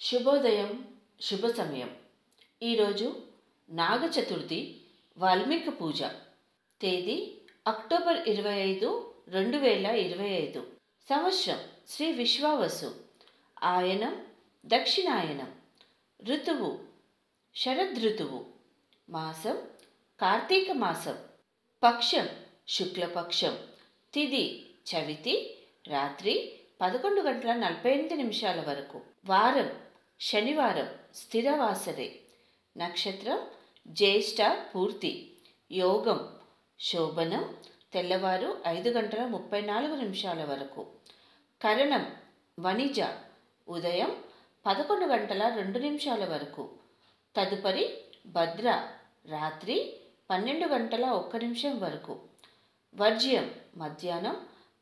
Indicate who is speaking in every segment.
Speaker 1: శుభోదయం, శుభ సమయం. ఈరోజు నాగ చతుర్థి, వాల్మీకి పూజ. తేదీ అక్టోబర్ 25, 2025. సంవత్సరం శ్రీ విశ్వావసు. ఆయనం దక్షిణాయనం. ఋతువు శరదృతువు. మాసం కార్తీక మాసం. పక్షం శుక్లపక్షం. తిథి చవితి, రాత్రి 11:48 వరకు. వారం శనివారం, స్థిరవాసరే. నక్షత్రం జ్యేష్ఠ పూర్తి. యోగం శోభనం, తెల్లవారు 5:34 వరకు. కరణం వణిజ, ఉదయం 11:02 వరకు. తదుపరి భద్ర, రాత్రి 12:01 వరకు. వర్జ్యం మధ్యాహ్నం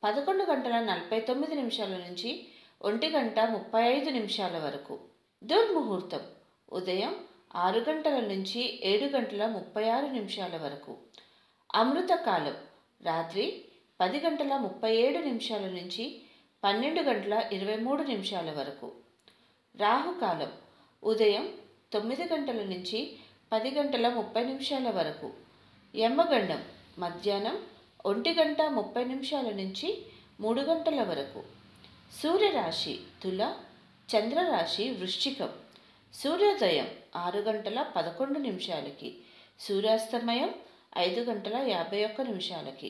Speaker 1: 11:49 నుంచి 1:35 వరకు. దుర్ముహూర్తం ఉదయం 6 గంటల నుంచి 7:36 వరకు. అమృతకాలం రాత్రి 10:37 నుంచి 12:23 వరకు. రాహుకాలం ఉదయం 9 గంటల నుంచి 10:30 వరకు. యమగండం మధ్యాహ్నం 1:30 నుంచి 3 గంటల వరకు. సూర్యరాశి తుల, చంద్రరాశి వృశ్చికం. సూర్యోదయం 6:11 సూర్యాస్తమయం 5:51